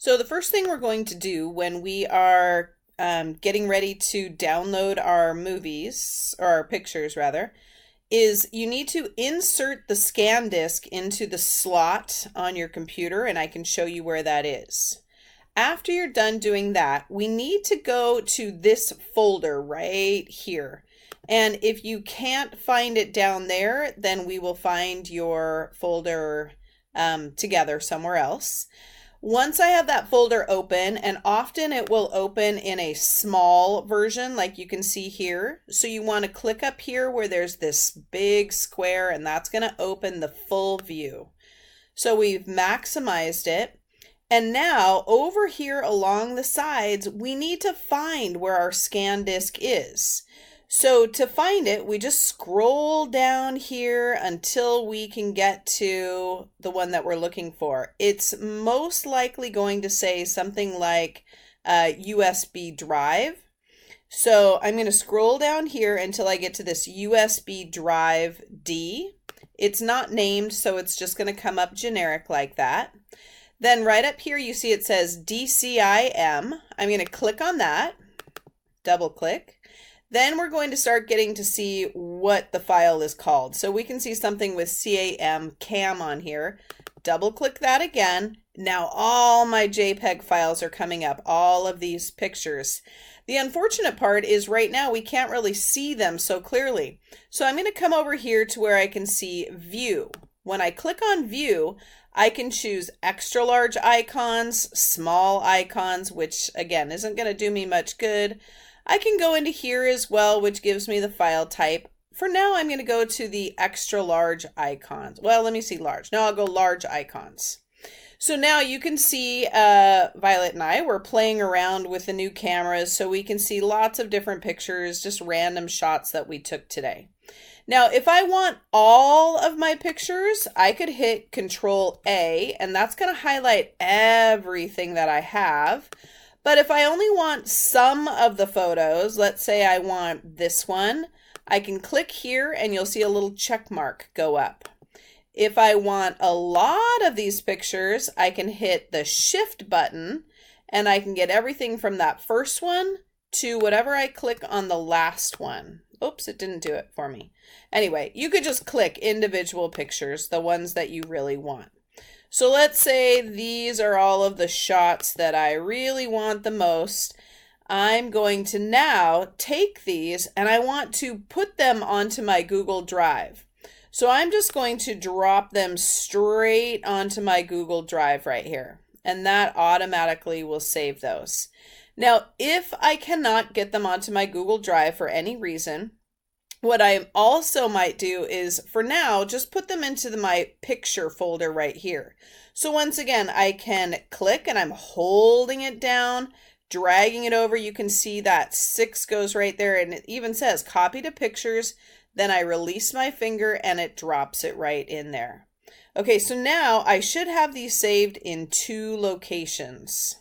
So the first thing we're going to do when we are getting ready to download our movies, or our pictures rather, is you need to insert the scan disk into the slot on your computer, and I can show you where that is. After you're done doing that, we need to go to this folder right here. And if you can't find it down there, then we will find your folder together somewhere else. Once I have that folder open, and often it will open in a small version like you can see here. So you want to click up here where there's this big square, and that's going to open the full view. So we've maximized it. And now over here along the sides, we need to find where our scan disk is. So to find it, we just scroll down here until we can get to the one that we're looking for. It's most likely going to say something like USB drive. So I'm going to scroll down here until I get to this USB drive D. It's not named, so it's just going to come up generic like that. Then right up here, you see it says DCIM. I'm going to click on that, double click. Then we're going to start getting to see what the file is called. So we can see something with CAM on here. Double click that again. Now all my JPEG files are coming up, all of these pictures. The unfortunate part is right now we can't really see them so clearly. So I'm going to come over here to where I can see View. When I click on View, I can choose extra large icons, small icons, which again isn't going to do me much good. I can go into here as well, which gives me the file type. For now, I'm going to go to the extra large icons. Well, let me see large. No, I'll go large icons. So now you can see Violet and I were playing around with the new cameras, so we can see lots of different pictures, just random shots that we took today. Now, if I want all of my pictures, I could hit Control A, and that's going to highlight everything that I have. But if I only want some of the photos, let's say I want this one, I can click here and you'll see a little check mark go up. If I want a lot of these pictures, I can hit the Shift button and I can get everything from that first one to whatever I click on the last one. Oops, it didn't do it for me. Anyway, you could just click individual pictures, the ones that you really want. So let's say these are all of the shots that I really want the most. I'm going to now take these and I want to put them onto my Google Drive. So I'm just going to drop them straight onto my Google Drive right here. And that automatically will save those. Now, if I cannot get them onto my Google Drive for any reason, what I also might do is, for now, just put them into my picture folder right here. So once again, I can click and I'm holding it down, dragging it over. You can see that 6 goes right there, and it even says copy to pictures. Then I release my finger and it drops it right in there. Okay, so now I should have these saved in 2 locations.